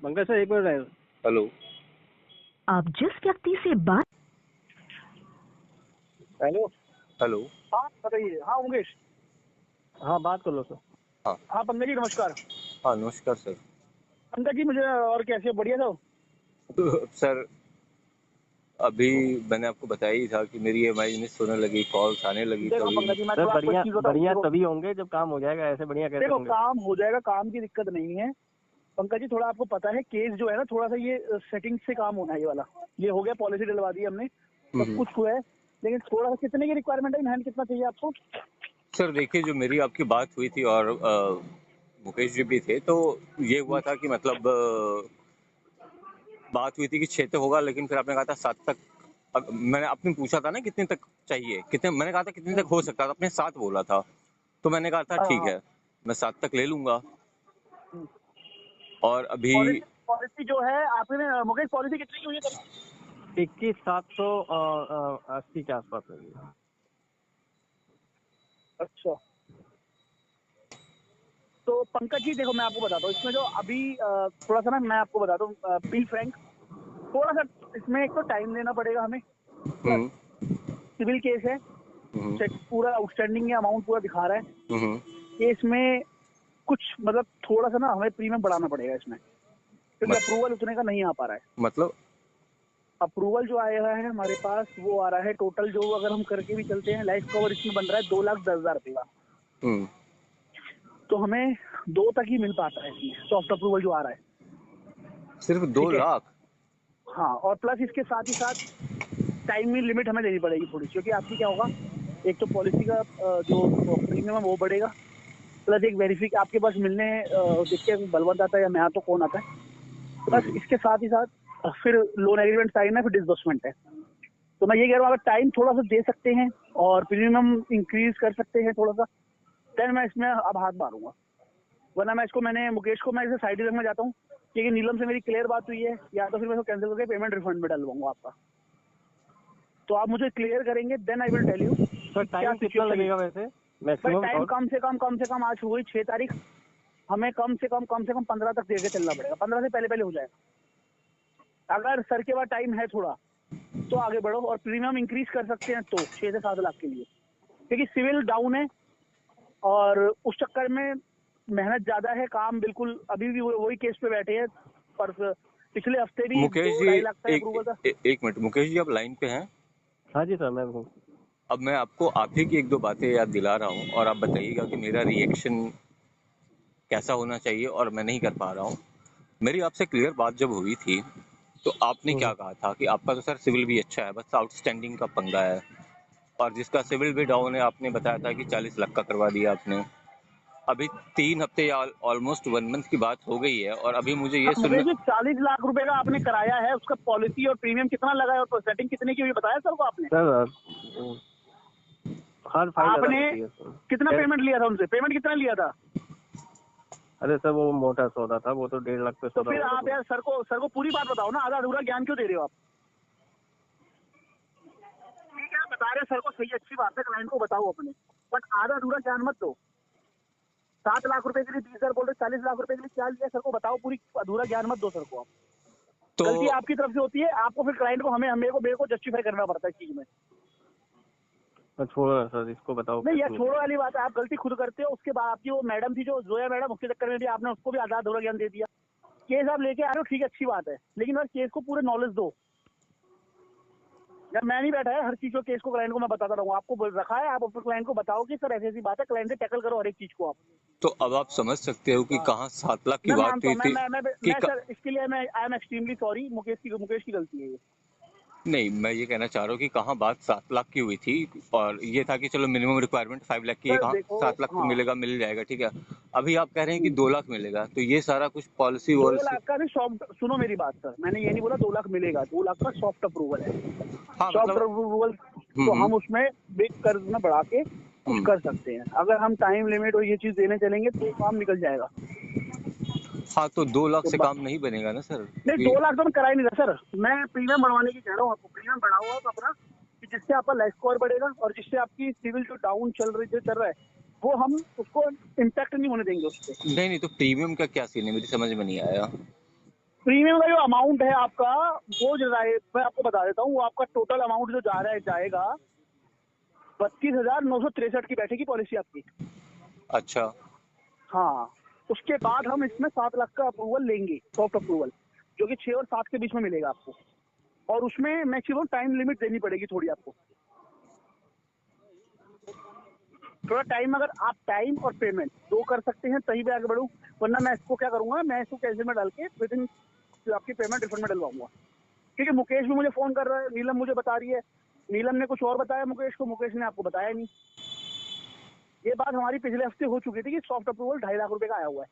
Pankaj sir एक minute. Hello. आप जिस व्यक्ति से बात हेलो। हेलो। हाँ बताइए। हाँ मुकेश। हाँ बात कर लो सर। हाँ। हाँ पंकज जी नमस्कार। हाँ नमस्कार सर। पंकज जी मुझे और कैसे बढ़िया था सर अभी मैंने आपको बताया ही था कि मेरी EMI मिस होने लगी, कॉल्स आने लगी। देखो पंकज जी मैं तो आपको एक चीज बताऊं, बढ़िया तभी होंगे जब काम हो जाएगा, ऐसे बढ़िया कैसे देखो होंगे? काम हो जाएगा, काम की दिक्कत नहीं है पंकज जी। थोड़ा आपको पता है केस जो है ना, थोड़ा सा ये सेटिंग से काम होना है। ये वाला ये हो गया, पॉलिसी डलवा दी हमने, सब कुछ हुआ है, लेकिन थोड़ा सा कितने की रिक्वायरमेंट है, इन हैंड कितना चाहिए आपको? सर देखिए, जो मेरी आपकी बात हुई थी और मुकेश जी भी थे, तो ये हुआ था कि मतलब बात हुई थी कि 6 तक होगा, लेकिन फिर आपने कहा था 7 तक। मैंने आपने पूछा था ना कितने तक चाहिए, कितने, मैंने कहा था कितने तक हो सकता था, आपने 7 बोला था, तो मैंने कहा था ठीक हाँ है मैं 7 तक ले लूंगा। और अभी पॉलिसी जो है आपने मुकेश, पॉलिसी कितनी की हुई है? 21,780 के आसपास है। अच्छा तो पंकज जी देखो मैं आपको बताता हूँ, इसमें जो अभी थोड़ा सा ना मैं आपको बताता हूँ, बी फ्रैंक, थोड़ा सा इसमें एक तो टाइम देना पड़ेगा हमें, प्लस सिविल केस है, चेक पूरा आउटस्टैंडिंग अमाउंट पूरा दिखा रहा है केस में। कुछ मतलब थोड़ा सा ना हमें प्रीमियम बढ़ाना पड़ेगा इसमें, क्योंकि अप्रूवल उतने का नहीं आ पा रहा है। मतलब अप्रूवल जो आया है हमारे पास वो आ रहा है टोटल, जो अगर हम करके भी चलते हैं लाइफ कवर इसमें बन रहा है 2,10,000 रुपये का, तो हमें 2 तक ही मिल पाता है इसमें सॉफ्ट अप्रूवल जो आ रहा है। सिर्फ 2 लाख? हाँ, और प्लस इसके साथ ही साथ टाइम में लिमिट हमें देनी पड़ेगी थोड़ी, क्योंकि आपकी क्या होगा, एक तो पॉलिसी का जो प्रीमियम है वो बढ़ेगा, प्लस एक वेरिफिक आपके पास मिलने देख के बलवंत आता है या मैं तो कौन आता है, प्लस इसके साथ ही साथ फिर लोन एग्रीमेंट साइन है, फिर डिसबर्समेंट है। तो मैं ये कह रहा हूँ अगर टाइम थोड़ा सा दे सकते हैं और प्रीमियम इंक्रीज कर सकते हैं थोड़ा सा, देन मैं इसमें अब हाथ मारूंगा, वरना मैंने मुकेश को मैं इसे साइड रखना चाहता हूँ, क्योंकि नीलम से मेरी क्लियर बात हुई है, या तो फिर मैं इसको कैंसिल करके पेमेंट रिफंड में डलवाऊंगा आपका। तो आप मुझे क्लियर करेंगे, then I will tell you. Sir time कितना लगेगा वैसे मैक्सिमम? टाइम कम से कम आज हुई 6 तारीख, हमें कम से कम 15 तक देके चलना पड़ेगा, 15 से पहले हो जाएगा। अगर सर के बाद टाइम है थोड़ा तो आगे बढ़ो, और प्रीमियम इंक्रीज कर सकते हैं तो 6 से 7 लाख के लिए, क्योंकि सिविल डाउन है और उस चक्कर में मेहनत ज्यादा है, काम बिल्कुल अभी भी वही केस पे बैठे हैं, पर पिछले हफ्ते भी मुकेश 2-2.5 लाख का जी अप्रूवल था। एक मिनट, मुकेश जी आप लाइन पे हैं? हाँ जी सर मैं हूँ। अब मैं आपको आप ही की 1-2 बातें याद दिला रहा हूँ और आप बताइएगा कि मेरा रिएक्शन कैसा होना चाहिए, और मैं नहीं कर पा रहा हूँ। मेरी आपसे क्लियर बात जब हुई थी तो आपने क्या कहा था कि आपका तो सर सिविल भी अच्छा है, बस आउटस्टैंडिंग का पंगा है, और जिसका सिविल भी डाउन है आपने बताया था कि 40 लाख का करवा दिया आपने। अभी 3 हफ्ते या ऑलमोस्ट 1 मंथ की बात हो गई है और अभी मुझे ये सुनना। 40 लाख रुपए का आपने कराया है, उसका पॉलिसी और प्रीमियम कितना लगा है और सेटिंग कितने की हुई बताया सर को आपने? सर हर फाइल आपने कितना पेमेंट लिया था उनसे? पेमेंट कितना लिया था? अरे सर वो मोटा सौदा था, वो तो 1.5 लाख पे तो सौदा। फिर आप यार सर को पूरी बात बताओ ना, आधा अधूरा ज्ञान क्यों दे रहे हो आप? ठीक है बता रहे सर को, सही अच्छी बात है, क्लाइंट को बताओ अपने, बट आधा अधूरा ज्ञान मत दो। 7 लाख रुपए के लिए 20,000 बोल रहे, 40 लाख रुपए के लिए क्या लिया सर को बताओ, पूरी अधूरा ज्ञान मत दो सर को आप। तो गलती आपकी तरफ से होती है, आपको फिर क्लाइंट को मेरे को जस्टिफाई करना पड़ता है इस चीज में। छोड़ो सर, इसको बताओ। नहीं यार छोड़ो वाली बात है, आप गलती खुद करते हो। उसके बाद आपकी वो मैडम थी जो जोया मैडम, उसके चक्कर में भी आपने उसको भी आधा अधूरा ज्ञान दे दिया। केस आप लेके आ रहे हो, ठीक है अच्छी बात है, लेकिन यार केस को पूरे नॉलेज दो यार। मैं नहीं बैठा है हर चीज को, केस को क्लाइंट को मैं बताता रहूंगा, आपको रखा है, आप अपने क्लाइंट को बताओ कि सर ऐसी ऐसी बात है, क्लाइंट से टैकल करो हर एक चीज को आप। तो अब आप समझ सकते हो कि कहाँ 7 लाख की मैं बात मानता हुई हूँ, थी मैं सर इसके लिए मैं I am extremely sorry, Mukesh की गलती है ये। नहीं, मैं ये कहना चाह रहा हूँ कि कहाँ बात 7 लाख की हुई थी, और ये था कि चलो मिनिमम रिक्वायरमेंट 5 लाख की है, सर कहाँ देखो 7 लाख तो हाँ, मिल जाएगा, ठीक है। अभी आप कह रहे हैं कि 2 लाख मिलेगा, तो ये सारा कुछ पॉलिसी 2 वॉलिसी। लाख का भी सॉफ्ट, सुनो मेरी बात सर, मैंने ये नहीं बोला 2 लाख मिलेगा, 2 लाख का सॉफ्ट अप्रूवल है। हाँ सॉफ्ट मतलब अप्रूवल तो हम उसमें बिग कर्ज में बढ़ा के कुछ कर सकते हैं, अगर हम टाइम लिमिट और ये चीज देने चलेंगे तो काम निकल जाएगा। हाँ तो 2 लाख तो से काम नहीं बनेगा ना सर, नहीं क्योंकि 2 लाख तो मैं करा ही नहीं रहा सर, मैं प्रीमियम बढ़वाने की कह रहा हूँ आपको। प्रीमियम बढ़ाओ आप अपना, कि जिससे आपका लाइफ स्कोर बढ़ेगा और जिससे आपकी सिविल जो डाउन चल रहा है वो हम उसको इम्पैक्ट नहीं होने देंगे उससे। नहीं तो प्रीमियम का क्या सीन है, मेरी समझ में नहीं आया। प्रीमियम का जो अमाउंट है आपका, वो जो है मैं आपको बता देता हूँ, वो आपका टोटल अमाउंट जो जा रहा है जाएगा 32,963 की बैठेगी पॉलिसी आपकी। अच्छा। हाँ, उसके बाद हम इसमें 7 लाख का अप्रूवल लेंगे, सॉफ्ट अप्रूवल, जो कि 6 और 7 के बीच में मिलेगा आपको, और उसमें मैक्सिमम टाइम लिमिट देनी पड़ेगी थोड़ी आपको। थोड़ा टाइम, अगर आप टाइम और पेमेंट दो कर सकते हैं तभी मैं आगे बढ़ूँ, वरना मैं इसको क्या करूंगा, मैं इसको कैंसिल में डाल के विद इन आपकी पेमेंट रिफंड में डलवाऊंगा। क्योंकि मुकेश भी मुझे फोन कर रहा है, नीलम मुझे बता रही है, नीलम ने कुछ और बताया मुकेश को, मुकेश ने आपको बताया नहीं। ये बात हमारी पिछले हफ्ते हो चुकी थी कि सॉफ्ट अप्रूवल 2.5 लाख रुपए का आया हुआ है,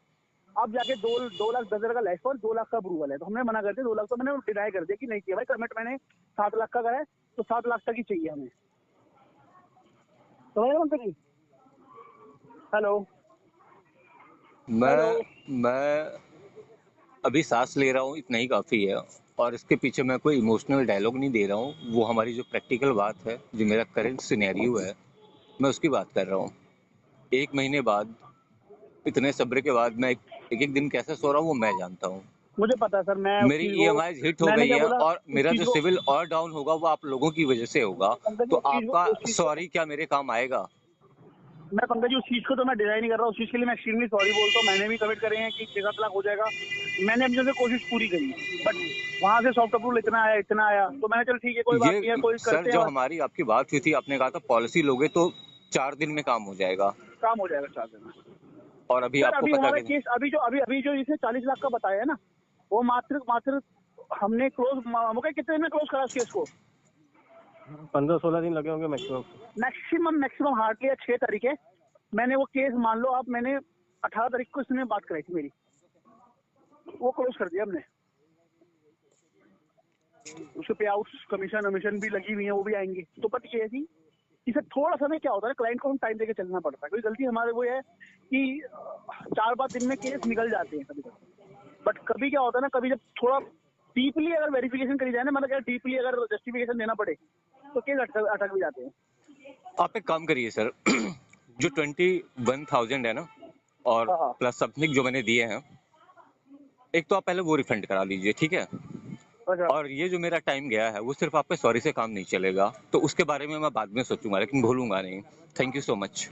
अब जाके 2,10,000 का लाइफ और 2 लाख का अप्रूवल है, तो हमने मना कर दिया। 2 लाख तो मैंने डिनाई कर दिया कि नहीं किया भाई, कमिट मैंने 7 लाख का करा है, तो 7 लाख तक ही चाहिए हमें। समझ रहे? हेलो मैं अभी सांस ले रहा हूँ, इतना ही काफ़ी है। और इसके पीछे मैं कोई इमोशनल डायलॉग नहीं दे रहा हूँ, वो हमारी जो प्रैक्टिकल बात है, जो मेरा करंट सिनेरियो है, मैं उसकी बात कर रहा हूँ। 1 महीने बाद, इतने सब्र के बाद मैं एक एक दिन कैसे सो रहा हूँ वो मैं जानता हूँ। मुझे पता है सर, मैं उस मेरी चीज को, ईएमआई हिट हो मैंने गई क्या है बोला और उस मेरा चीज जो को, सिविल और डाउन होगा वो आप लोगों की वजह से होगा। पंकज जी तो उस चीज आपका को, उस चीज को सॉरी क्या मेरे काम आएगा? मैं पंकज जी उस चीज को तो मैं डिनाई नहीं कर रहा हूँ, उस चीज के लिए मैं एक्सट्रीमली सॉरी बोलता हूँ। मैंने भी कमिट करे हैं कि 6-7 लाख हो जाएगा, मैंने अपने से कोशिश पूरी करी, बट वहां से सॉफ्ट अप्रूवल इतना आया, तो मैंने चल ठीक है कोई बात नहीं है, ये कोई सर, करते हैं जब बात, हमारी आपकी बात हुई थी, आपने कहा था पॉलिसी लोगे तो 4 दिन में काम हो जाएगा। काम हो जाएगा 4 दिन में। और अभी सर आपको अभी पता हमारा कि केस, अभी जो इसने 40 लाख का बताया है ना, वो मात्र हमने क्लोज, कितने दिन में क्लोज करा उस केस को? 15-16 दिन लगे होंगे मैक्सिमम। मैक्सिमम हार्डली 6 तारीख है, मैंने वो केस मान लो आप, मैंने 18 तारीख को इसने बात कराई थी मेरी, वो क्लोज कर दिया हमने। उसके पे आउट कमीशन भी लगी हुई है, वो भी आएंगे। तो बट ये है कि सर थोड़ा सा ना क्या होता है, क्लाइंट को हम टाइम देके चलना पड़ता है। कोई गलती हमारे वो है कि 4-5 दिन में केस निकल जाते हैं कभी कभी, बट कभी क्या होता है ना, कभी जब थोड़ा डीपली अगर वेरिफिकेशन करी जाए ना, मतलब क्या डीपली अगर जस्टिफिकेशन देना पड़े, तो केस अटक भी जाते हैं। आप एक काम करिए सर, जो 21,000 है ना, और हाँ हाँ, प्लस सबमिट जो मैंने दिए हैं, एक तो आप पहले वो रिफंड करा लीजिए, ठीक है? अच्छा। और ये जो मेरा टाइम गया है वो सिर्फ आपके सॉरी से काम नहीं चलेगा, तो उसके बारे में मैं बाद में सोचूंगा, लेकिन भूलूंगा नहीं। Thank you so much.